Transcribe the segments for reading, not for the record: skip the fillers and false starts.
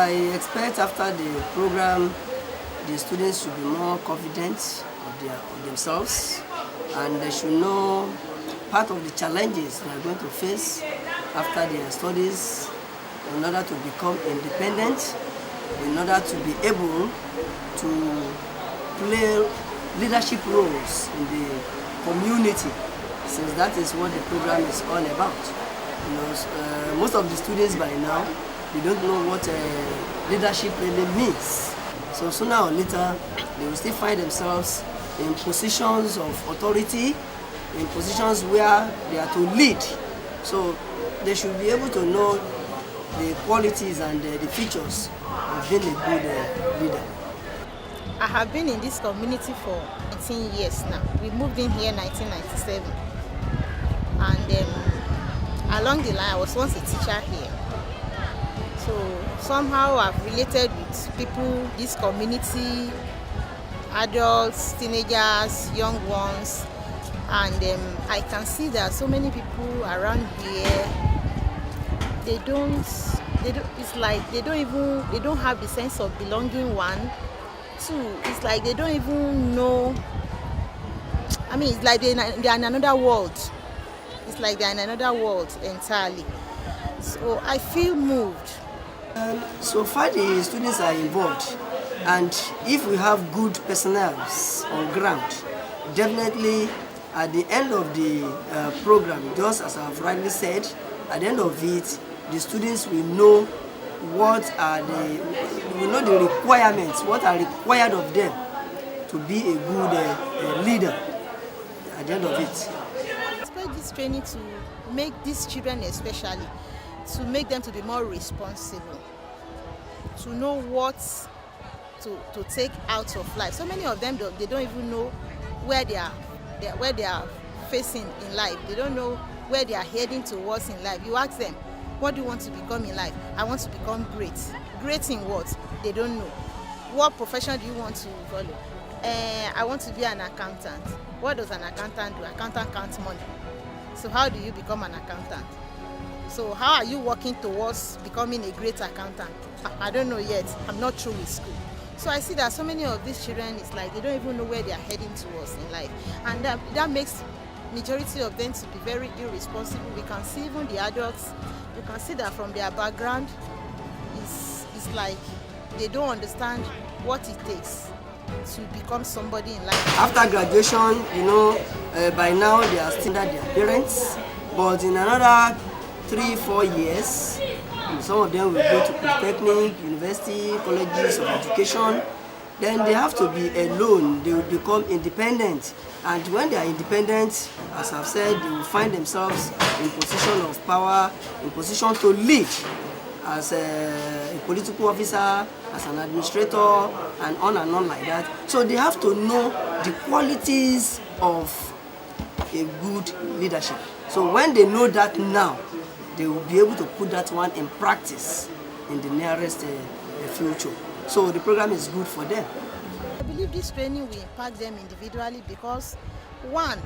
I expect after the program, the students should be more confident of themselves, and they should know part of the challenges they are going to face after their studies in order to become independent, in order to be able to play leadership roles in the community, since that is what the program is all about. Most of the students by now, they don't know what leadership really means. So sooner or later, they will still find themselves in positions of authority, in positions where they are to lead. So they should be able to know the qualities and the features of being a good leader. I have been in this community for 18 years now. We moved in here in 1997. And along the line, I was once a teacher here. So somehow I've related with people, this community, adults, teenagers, young ones. And I can see that so many people around here, they don't have the sense of belonging, one. Two, it's like they don't even know, it's like they're in another world. It's like they're in another world entirely. So I feel moved. So far the students are involved, and if we have good personnel on ground, definitely at the end of the program, just as I've rightly said, at the end of it, the students will know the requirements, what are required of them to be a good leader at the end of it. I expect this training to make these children especially, to make them to be more responsible, to know what to take out of life. So many of them, they don't even know where they are facing in life. They don't know where they are heading towards in life. You ask them, what do you want to become in life? I want to become great. Great in what? They don't know. What profession do you want to follow? I want to be an accountant. What does an accountant do? Accountant counts money. So how do you become an accountant? So how are you working towards becoming a great accountant? I don't know yet. I'm not through with school. So I see that so many of these children, it's like they don't even know where they are heading towards in life. And that makes majority of them to be very irresponsible. We can see even the adults, you can see that from their background, it's like they don't understand what it takes to become somebody in life. After graduation, by now they are still at their parents, but in another 3-4 years, some of them will go to polytechnic, university, colleges of education. Then they have to be alone. They will become independent, and when they are independent, as I've said, they will find themselves in position of power, in position to lead as a political officer, as an administrator, and on like that. So they have to know the qualities of a good leadership. So when they know that now, they will be able to put that one in practice in the nearest future. So the program is good for them. I believe this training will impact them individually because, one,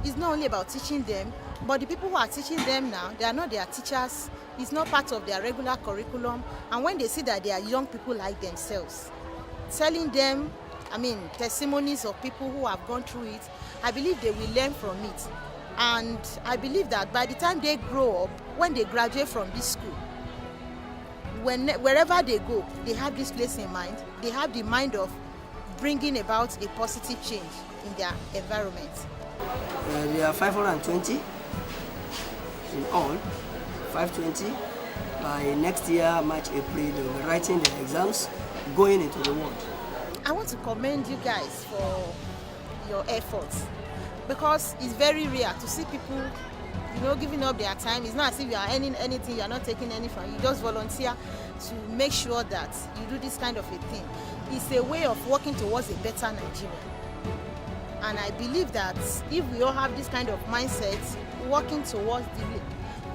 it's not only about teaching them, but the people who are teaching them now, they are not their teachers. It's not part of their regular curriculum. And when they see that they are young people like themselves, telling them, testimonies of people who have gone through it, I believe they will learn from it. And I believe that by the time they grow up, when they graduate from this school, wherever they go, they have this place in mind. They have the mind of bringing about a positive change in their environment. There are 520 in all, 520. By next year, March, April, they will be writing their exams, going into the world. I want to commend you guys for your efforts, because it's very rare to see people, giving up their time. It's not as if you are earning anything, you are not taking any from. You just volunteer to make sure that you do this kind of a thing. It's a way of working towards a better Nigeria. And I believe that if we all have this kind of mindset, working towards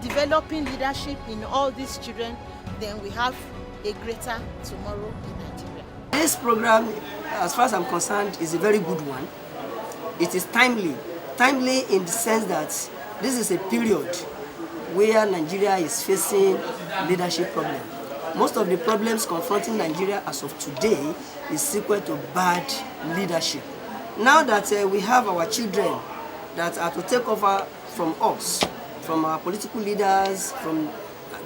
developing leadership in all these children, then we have a greater tomorrow in Nigeria. This program, as far as I'm concerned, is a very good one. It is timely. Timely in the sense that this is a period where Nigeria is facing leadership problem. most of the problems confronting Nigeria as of today is sequel to bad leadership. Now that we have our children that are to take over from us, from our political leaders, from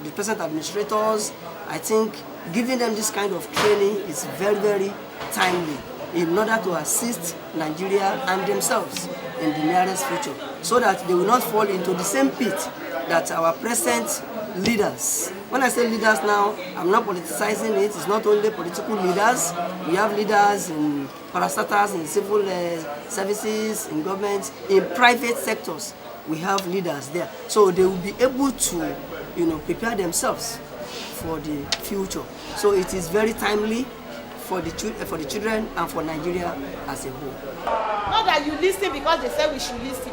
the present administrators, I think giving them this kind of training is very, very timely in order to assist Nigeria and themselves in the nearest future, so that they will not fall into the same pit that our present leaders. When I say leaders now, I'm not politicizing it. It's not only political leaders. We have leaders in parastatals, in civil services, in government, in private sectors. We have leaders there. So they will be able to, prepare themselves for the future. So it is very timely for the children and for Nigeria as a whole. Not that you listen because they say we should listen,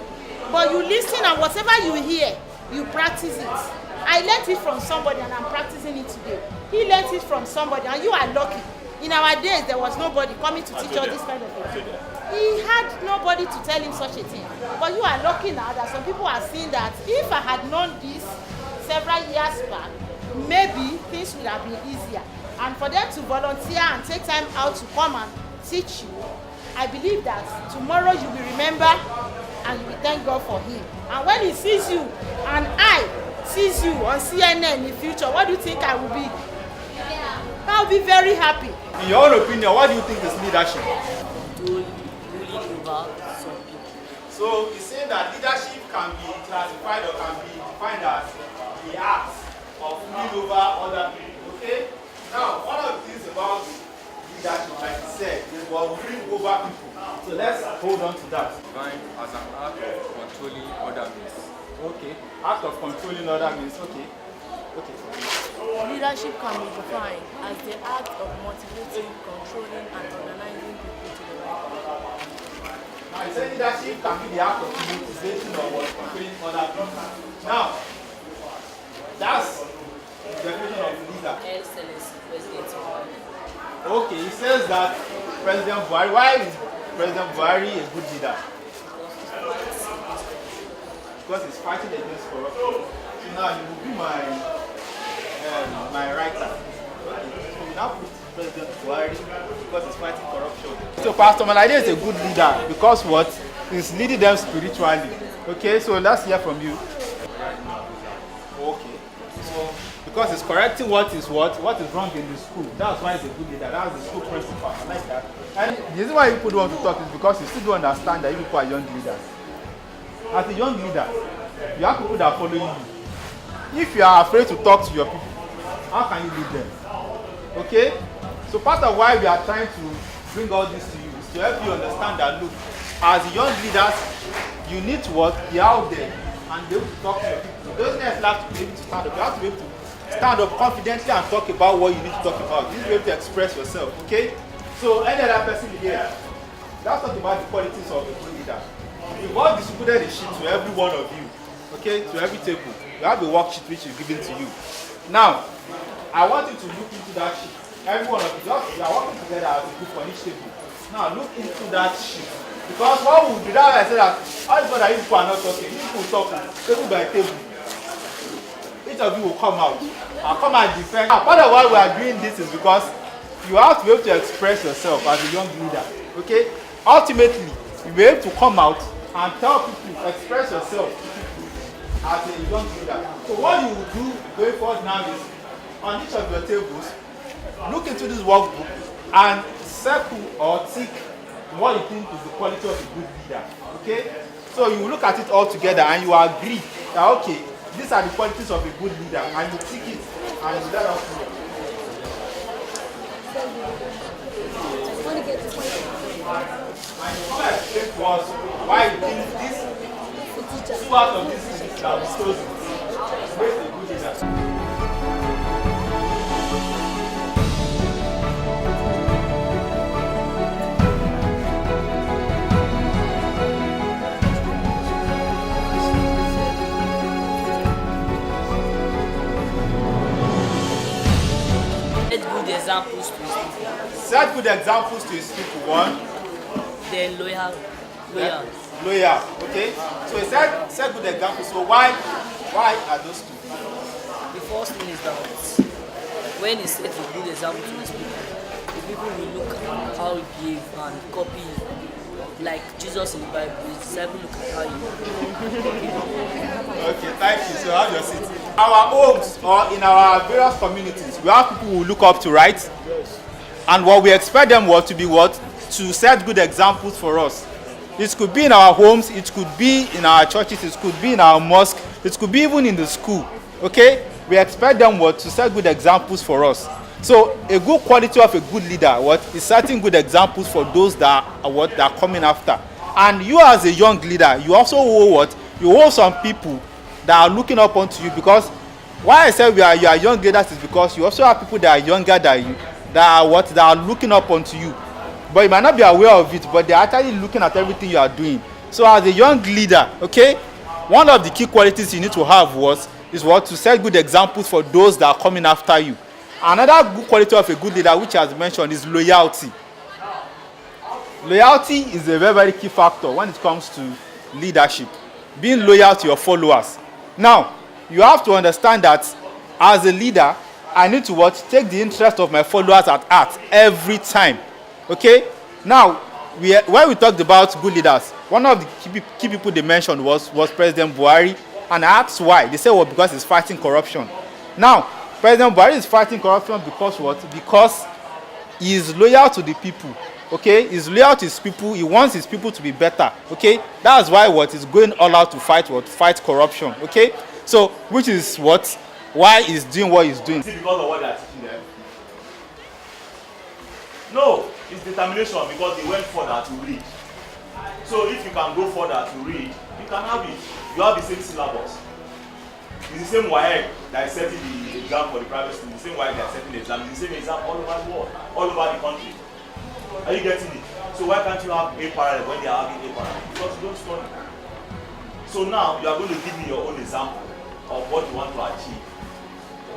but you listen and whatever you hear, you practice it. I learned it from somebody and I'm practicing it today. He learned it from somebody and you are lucky. In our days, there was nobody coming to teach us this kind of thing. He had nobody to tell him such a thing. But you are lucky now that some people are seeing that if I had known this several years back, maybe things would have been easier. And for them to volunteer and take time out to come and teach you, I believe that tomorrow you will remember and you will thank God for him. And when he sees you and I sees you on CNN in the future, what do you think I will be? I'll be very happy. In your own opinion, what do you think is leadership? Ruling over some people. So he's saying that leadership can be classified or can be defined as the act of ruling over other people. Okay? Now, one of the things about leadership, like he said, is about ruling over people. So let's hold on to that. Defined as an act of controlling other means. Okay. Act of controlling other means. Okay. Okay. Leadership can be defined as the act of motivating, controlling, and organizing people to the right goal. Now, he said leadership can be the act of motivating or controlling other people. Now, that's the definition of leader. Excellency, President Buhari. Okay, he says that President Buhari, why is President Buhari a good leader? Because he's fighting against corruption. So now you will be my writer. Okay. So we now put President Buhari because he's fighting corruption. So Pastor Malade is a good leader because what? He's leading them spiritually. Okay, so let's hear from you. Okay. So because he's correcting what is wrong in the school. That's why he's a good leader. That's the school principal. I like that. And the reason why people don't want to talk is because you still don't understand that you people are young leaders. As a young leader, you have people that follow you. If you are afraid to talk to your people, how can you lead them? Okay? So part of why we are trying to bring all this to you is to help you understand that, look, as young leaders, you need to be out there and be able to talk to your people. You don't necessarily have to be able to stand up. You have to be able to stand up confidently and talk about what you need to talk about. You need to be able to express yourself. Okay? So any other person here, let's talk about the qualities of a good leader. We've all distributed a sheet to every one of you. Okay? To every table. You have a worksheet which is given to you. Now, I want you to look into that sheet. Every one of you, you are working together as a group on each table. Now, look into that sheet. Because what we will do, that I said that all these that you people are not talking, you people will talk table by table. Each of you will come out and come and defend. Now, part of why we are doing this is because you have to be able to express yourself as a young leader. Okay? Ultimately, you will be able to come out and tell people, express yourself as a young leader. So what you will do going forward now is, on each of your tables, look into this workbook and circle or tick what you think is the quality of a good leader. Okay? So you will look at it all together and you agree that, okay, these are the qualities of a good leader, and you tick it and you let us know. And you come and explain to us why you think this, two out of these things that we chosen makes a good leader. Set good examples to his people. Set good examples to his people. One. Then loyal. Loyal. Okay. So he said set good examples. So why are those two? The first thing is that when he sets a good example to his people, the people will look at how he behaves and copy him. Like Jesus in the Bible, his disciples look at how he Okay, thank you. So have your seat. Our homes or in our various communities, we have people who look up to, right? Yes. And what we expect them to be to set good examples for us. It could be in our homes, it could be in our churches, it could be in our mosque, it could be even in the school. Okay? We expect them to set good examples for us. So a good quality of a good leader is setting good examples for those that are coming after. And you as a young leader, you also owe you owe some people that are looking up onto you, because why I say you are young leaders is because you also have people that are younger than you that are looking up onto you. But you might not be aware of it, but they're actually looking at everything you are doing. So as a young leader, okay, one of the key qualities you need to have is to set good examples for those that are coming after you. Another good quality of a good leader, which has mentioned, is loyalty. Loyalty is a very, very key factor when it comes to leadership. Being loyal to your followers. Now, you have to understand that as a leader, I need to take the interest of my followers at heart every time. Okay? Now, when we talked about good leaders, one of the key people they mentioned was President Buhari. And I asked why. They said, because he's fighting corruption. Now, President Buhari is fighting corruption because Because he is loyal to the people. Okay? He's loyal to his people. He wants his people to be better. Okay? That's why he's going all out to fight corruption. Okay? So, which is why he's doing what he's doing. Is it because of what they are teaching them? No, it's determination, because they went further to read. So if you can go further to read, you can have it. You have the same syllabus. It's the same WAEC that is setting the exam for the private school. The same WAEC that is setting the exam. It's the same exam all over the world, all over the country. Are you getting it? So why can't you have A parallel when they are having A parallel? Because you don't study. So now you are going to give me your own example of what you want to achieve.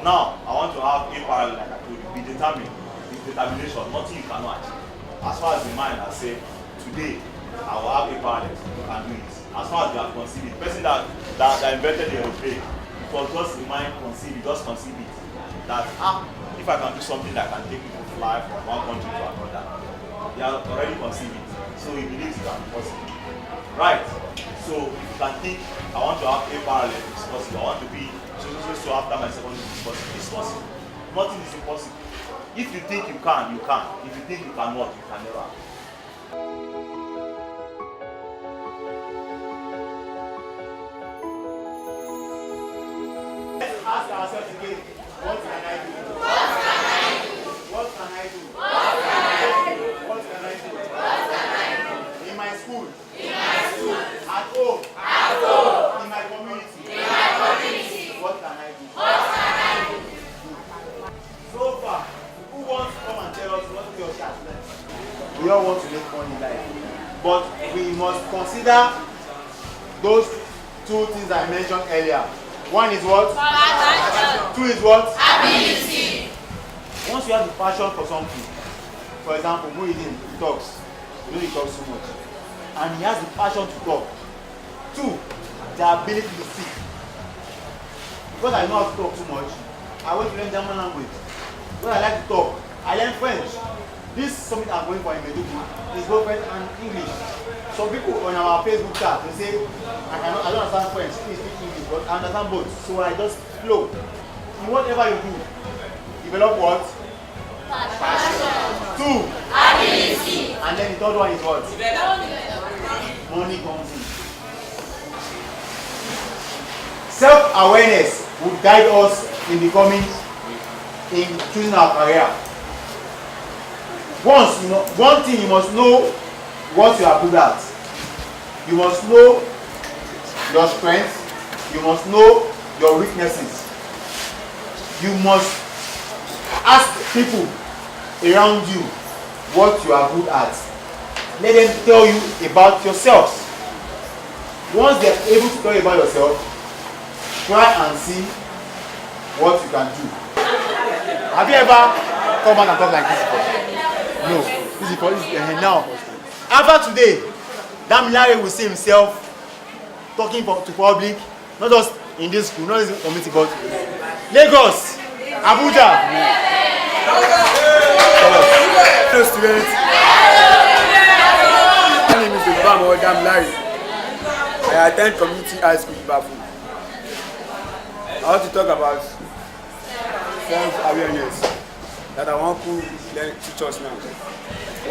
Now I want to have A parallel, like I told you. Be determined. It's determination. Nothing you cannot achieve. As far as the mind has said, today I will have A parallel. You can do it. As far as you have conceived it. The person that invented the aeroplane, it was just the mind conceived it, just conceive it. That if I can do something that can take people fly from one country to another, they have already conceived it. So he believes it can be possible. Right? So if you can think, I want to have A parallel, it's possible. I want to be so after my secondary school, it's possible. Nothing is impossible. If you think you can, you can. If you think you cannot, you can never. Let's ask ourselves again, what can I do? What can I do? What can I do? What can I do? What can I do? What can I do? In my school. In my school. At home. At home. In my community. In my community. What can I do? What can I do? So far, who wants to come and tell us what he or she has learned? We all want to make money in life. But we must consider those two things I mentioned earlier. One is what? Two is what? Ability. Once you have the passion for something, for example, Muhyiddin, he talks. You know he talks so much. And he has the passion to talk. Two, the ability to speak. Because I know how to talk too much, I want to learn German language. When I like to talk, I learn French. This is something I'm going for in Meduguri. It's both French and English. Some people on our Facebook chat, they say, I don't understand French, please speak English, but I understand both. So I just flow. In whatever you do, develop what? Passion. Two. Ability. And then the third one is what? Money comes in. Self-awareness will guide us in choosing our career. One thing you must know what you are good at. You must know your strengths. You must know your weaknesses. You must ask people around you what you are good at. Let them tell you about yourselves. Once they are able to tell you about yourself, try and see what you can do. Have you ever come out and talk like this before? No. This is for now. After today, Damilare will see himself talking to public, not just in this school, not just in the community, but Lagos, Abuja. Hello students. My name is Obama Larry. I attend community high school in Bafu. I want to talk about self-awareness that I want to teach us now.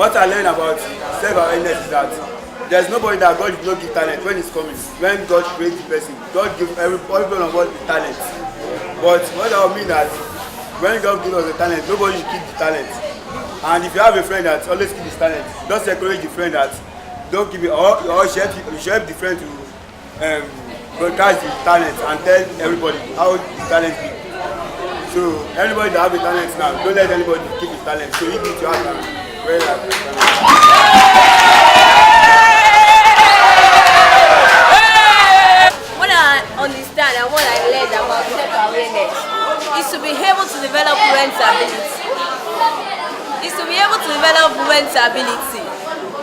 What I learned about self-awareness is that there's nobody that God will not give talent when it's coming. When God creates the person, God gives everyone on board the talent. But what I mean that when God gives us the talent, nobody should keep the talent. And if you have a friend that always keeps his talent, just encourage the friend that don't give it, or you should help the friend to broadcast the talent and tell everybody how the talent be. So everybody that have a talent now, don't let anybody keep his talent. So you need to have a very What I understand and what I learned about self-awareness is to be able to develop rentability.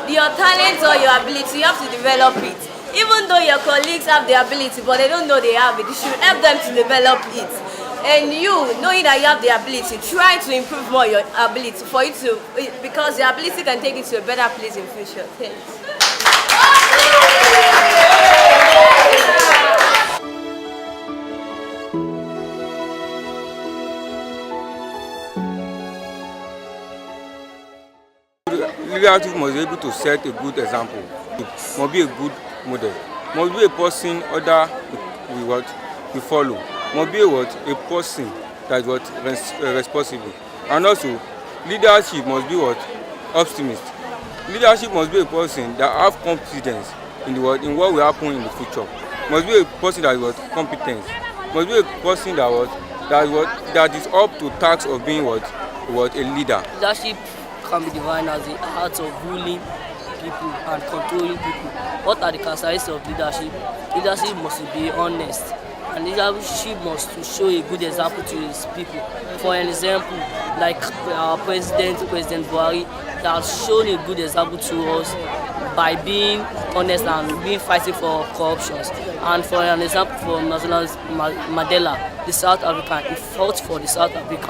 Your talent or your ability, you have to develop it. Even though your colleagues have the ability, but they don't know they have it, you should help them to develop it. And you, knowing that you have the ability, try to improve more your ability for you to, because your ability can take you to a better place in future. Thanks. Leadership must be able to set a good example, must be a good model, must be a person other we follow, must be a person that is responsible, and also leadership must be optimist. Leadership must be a person that have confidence in what will happen in the future. Must be a person that is competent. Must be a person that is up to task of being a leader. Leadership can be defined as the art of ruling people and controlling people. What are the characteristics of leadership? Leadership must be honest, and leadership must show a good example to his people. For an example, like our President Buhari, he has shown a good example to us by being honest and being fighting for corruptions. And for an example, from Mandela, the South African, he fought for the South African.